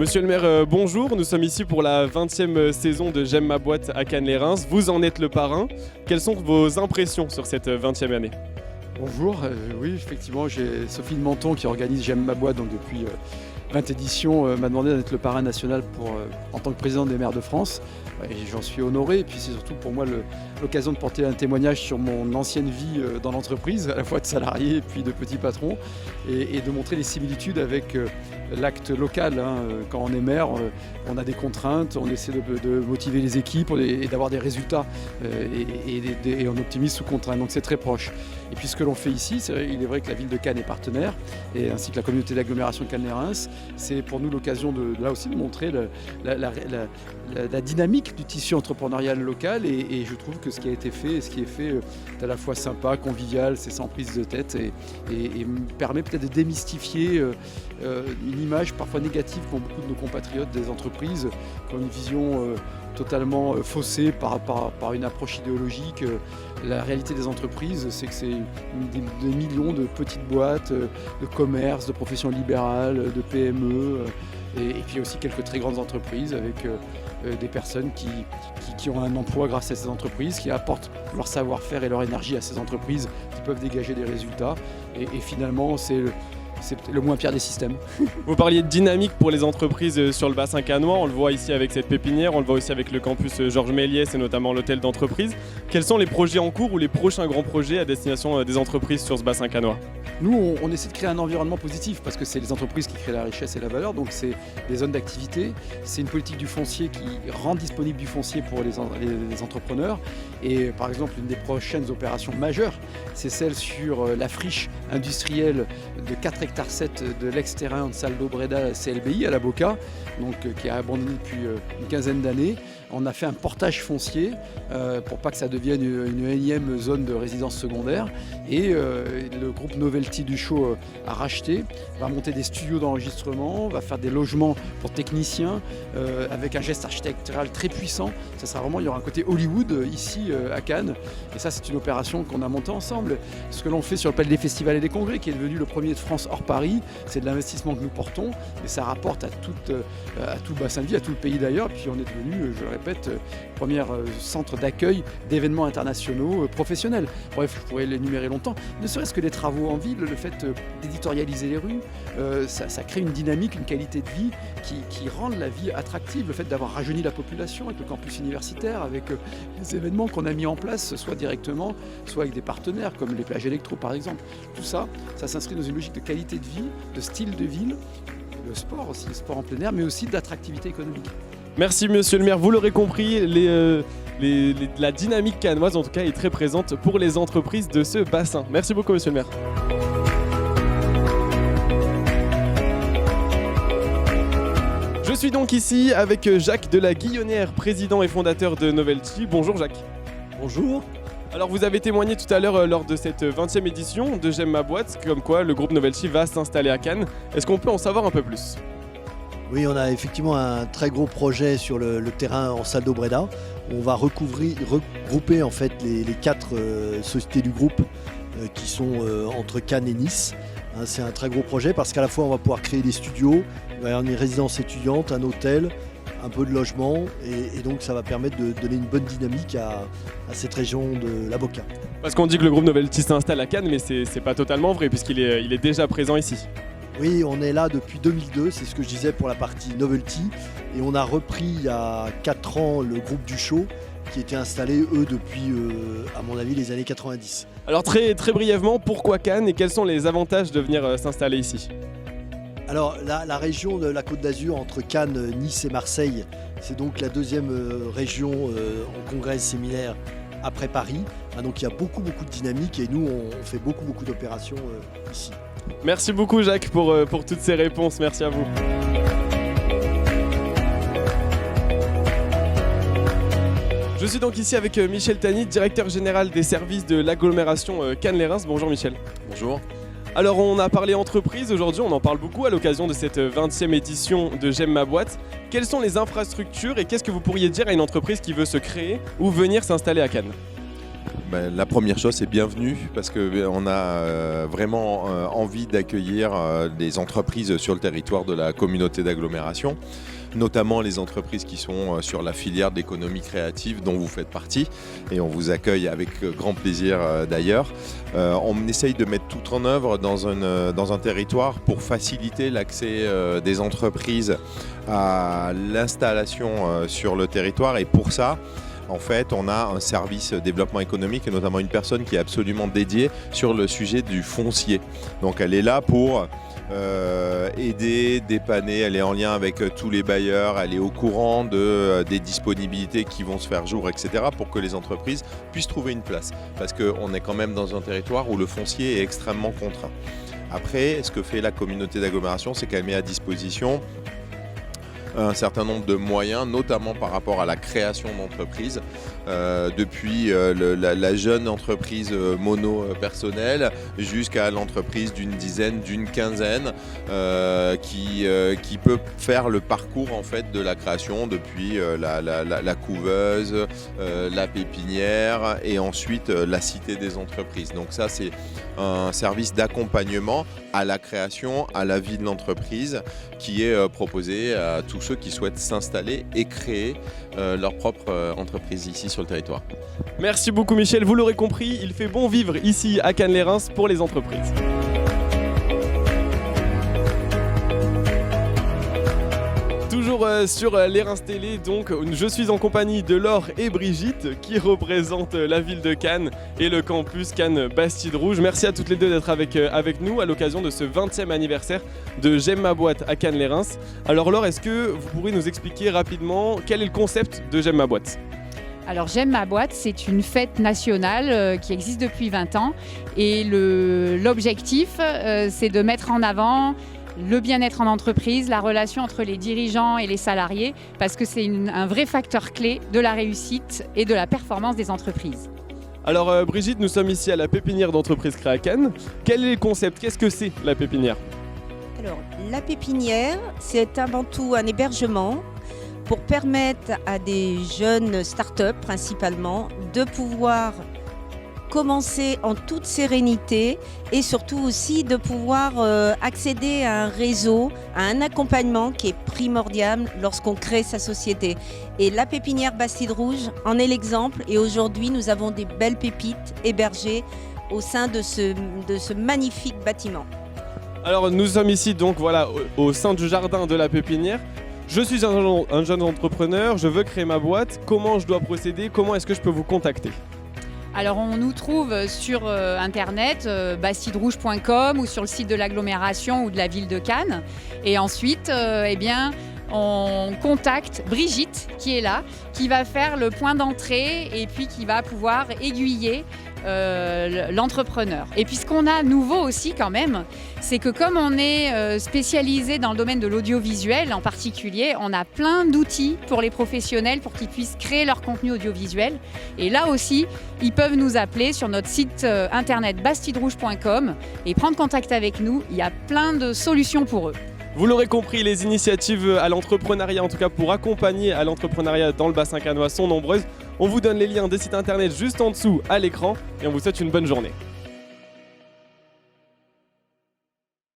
Monsieur le maire, bonjour. Nous sommes ici pour la 20e saison de J'aime ma boîte à Cannes-les-Reims. Vous en êtes le parrain. Quelles sont vos impressions sur cette 20e année ? Bonjour, oui effectivement j'ai Sophie de Menton qui organise J'aime ma boîte donc depuis 20 éditions m'a demandé d'être le parrain national en tant que président des maires de France et j'en suis honoré et puis c'est surtout pour moi l'occasion de porter un témoignage sur mon ancienne vie dans l'entreprise, à la fois de salarié et puis de petit patron et de montrer les similitudes avec l'acte local. Quand on est maire, on a des contraintes, on essaie de motiver les équipes et d'avoir des résultats et on optimise sous contrainte, donc c'est très proche. Et puis ce que l'on fait ici, il est vrai que la ville de Cannes est partenaire, et ainsi que la communauté d'agglomération de Cannes-les-Reims, c'est pour nous l'occasion là aussi de montrer la dynamique du tissu entrepreneurial local et je trouve que ce qui a été fait et ce qui est fait est à la fois sympa, convivial, c'est sans prise de tête et permet peut-être de démystifier une image parfois négative qu'ont beaucoup de nos compatriotes des entreprises, qui ont une vision totalement faussée par une approche idéologique. La réalité des entreprises, c'est que c'est des millions de petites boîtes, de commerces, de professions libérales, de PME, et puis aussi quelques très grandes entreprises avec des personnes qui ont un emploi grâce à ces entreprises, qui apportent leur savoir-faire et leur énergie à ces entreprises, qui peuvent dégager des résultats. Et finalement, c'est le moins pire des systèmes. Vous parliez de dynamique pour les entreprises sur le bassin cannois, on le voit ici avec cette pépinière, on le voit aussi avec le campus Georges Méliès et notamment l'hôtel d'entreprise. Quels sont les projets en cours ou les prochains grands projets à destination des entreprises sur ce bassin cannois ? Nous, on essaie de créer un environnement positif parce que c'est les entreprises qui créent la richesse et la valeur, donc c'est des zones d'activité, c'est une politique du foncier qui rend disponible du foncier pour les entrepreneurs. Et par exemple, une des prochaines opérations majeures, c'est celle sur la friche industrielle de 4,7 hectares de l'ex-terrain de Saldo Breda CLBI à la Boca, donc, qui est abandonné depuis une quinzaine d'années. On a fait un portage foncier pour pas que ça devienne une énième zone de résidence secondaire. Et le groupe Novelty du Show a racheté, va monter des studios d'enregistrement, va faire des logements pour techniciens avec un geste architectural très puissant. Ça sera vraiment, il y aura un côté Hollywood ici à Cannes. Et ça, c'est une opération qu'on a montée ensemble. Ce que l'on fait sur le palais des festivals et des congrès, qui est devenu le premier de France hors Paris, c'est de l'investissement que nous portons. Et ça rapporte à tout le bassin de vie, à tout le pays d'ailleurs. Et puis on est devenu, je le répète, premier centre d'accueil d'événements internationaux professionnels. Bref, je pourrais l'énumérer longtemps. Ne serait-ce que les travaux en ville, le fait d'éditorialiser les rues, ça crée une dynamique, une qualité de vie qui rend la vie attractive. Le fait d'avoir rajeuni la population avec le campus universitaire, avec les événements qu'on a mis en place, soit directement, soit avec des partenaires comme les plages électro par exemple. Tout ça, ça s'inscrit dans une logique de qualité de vie, de style de ville, le sport aussi, le sport en plein air, mais aussi d'attractivité économique. Merci monsieur le maire, vous l'aurez compris, la dynamique cannoise en tout cas est très présente pour les entreprises de ce bassin. Merci beaucoup monsieur le maire. Je suis donc ici avec Jacques de la Guillonnière, président et fondateur de Novelty. Bonjour Jacques. Bonjour. Alors vous avez témoigné tout à l'heure lors de cette 20e édition de J'aime ma boîte, comme quoi le groupe Novelty va s'installer à Cannes. Est-ce qu'on peut en savoir un peu plus ? Oui, on a effectivement un très gros projet sur le terrain en Saldo Breda. On va regrouper en fait les 4 sociétés du groupe qui sont entre Cannes et Nice. C'est un très gros projet parce qu'à la fois on va pouvoir créer des studios, il va y avoir une résidence étudiante, un hôtel, un peu de logement et donc ça va permettre de donner une bonne dynamique à cette région de la Boca. Parce qu'on dit que le groupe Novelty s'installe à Cannes, mais c'est pas totalement vrai puisqu'il est déjà présent ici. Oui, on est là depuis 2002, c'est ce que je disais pour la partie Novelty. Et on a repris il y a 4 ans le groupe du Show qui était installé, eux, depuis, à mon avis, les années 90. Alors très brièvement, pourquoi Cannes et quels sont les avantages de venir s'installer ici ? Alors la région de la Côte d'Azur entre Cannes, Nice et Marseille, c'est donc la 2e région en congrès séminaire après Paris. Donc il y a beaucoup de dynamique et nous on fait beaucoup d'opérations ici. Merci beaucoup Jacques pour toutes ces réponses, merci à vous. Je suis donc ici avec Michel Tani, directeur général des services de l'agglomération Cannes-les-Reims. Bonjour Michel. Bonjour. Alors on a parlé entreprise aujourd'hui, on en parle beaucoup à l'occasion de cette 20e édition de J'aime ma boîte. Quelles sont les infrastructures et qu'est-ce que vous pourriez dire à une entreprise qui veut se créer ou venir s'installer à Cannes ? La première chose, c'est bienvenue parce qu'on a vraiment envie d'accueillir des entreprises sur le territoire de la communauté d'agglomération, notamment les entreprises qui sont sur la filière de l'économie créative dont vous faites partie, et on vous accueille avec grand plaisir d'ailleurs. On essaye de mettre tout en œuvre dans un territoire pour faciliter l'accès des entreprises à l'installation sur le territoire, et pour ça, en fait, on a un service développement économique et notamment une personne qui est absolument dédiée sur le sujet du foncier. Donc elle est là pour aider, dépanner, elle est en lien avec tous les bailleurs, elle est au courant des disponibilités qui vont se faire jour, etc. pour que les entreprises puissent trouver une place. Parce qu'on est quand même dans un territoire où le foncier est extrêmement contraint. Après, ce que fait la communauté d'agglomération, c'est qu'elle met à disposition un certain nombre de moyens, notamment par rapport à la création d'entreprises, depuis la jeune entreprise mono-personnelle jusqu'à l'entreprise d'une dizaine, d'une quinzaine, qui peut faire le parcours en fait de la création depuis la couveuse, la pépinière et ensuite la cité des entreprises. Donc ça, c'est un service d'accompagnement à la création, à la vie de l'entreprise qui est proposé à tous ceux qui souhaitent s'installer et créer leur propre entreprise ici sur le territoire. Merci beaucoup Michel, vous l'aurez compris, il fait bon vivre ici à Cannes-les-Reims pour les entreprises. Toujours sur les Reims Télé, donc je suis en compagnie de Laure et Brigitte qui représentent la ville de Cannes et le campus Cannes Bastide Rouge. Merci à toutes les deux d'être avec nous à l'occasion de ce 20e anniversaire de J'aime ma boîte à Cannes-les-Reims. Alors Laure, est-ce que vous pourriez nous expliquer rapidement quel est le concept de J'aime ma boîte ? Alors J'aime ma boîte, c'est une fête nationale qui existe depuis 20 ans et l'objectif c'est de mettre en avant le bien-être en entreprise, la relation entre les dirigeants et les salariés, parce que c'est un vrai facteur clé de la réussite et de la performance des entreprises. Alors Brigitte, nous sommes ici à la pépinière d'entreprise Créa Cannes. Quel est le concept ? Qu'est-ce que c'est la pépinière ? Alors la pépinière, c'est avant tout un hébergement pour permettre à des jeunes start-up principalement de pouvoir commencer en toute sérénité et surtout aussi de pouvoir accéder à un réseau, à un accompagnement qui est primordial lorsqu'on crée sa société. Et la pépinière Bastide Rouge en est l'exemple, et aujourd'hui nous avons des belles pépites hébergées au sein de ce magnifique bâtiment. Alors nous sommes ici donc voilà au sein du jardin de la pépinière. Je suis un jeune entrepreneur, je veux créer ma boîte. Comment je dois procéder ? Comment est-ce que je peux vous contacter ? Alors on nous trouve sur internet, bastidrouge.com ou sur le site de l'agglomération ou de la ville de Cannes. Et ensuite, on contacte Brigitte qui est là, qui va faire le point d'entrée et puis qui va pouvoir aiguiller l'entrepreneur. Et puis ce qu'on a nouveau aussi quand même, c'est que comme on est spécialisé dans le domaine de l'audiovisuel en particulier, on a plein d'outils pour les professionnels pour qu'ils puissent créer leur contenu audiovisuel. Et là aussi, ils peuvent nous appeler sur notre site internet bastidrouge.com et prendre contact avec nous. Il y a plein de solutions pour eux. Vous l'aurez compris, les initiatives à l'entrepreneuriat, en tout cas pour accompagner à l'entrepreneuriat dans le bassin cannois, sont nombreuses. On vous donne les liens des sites internet juste en dessous à l'écran et on vous souhaite une bonne journée.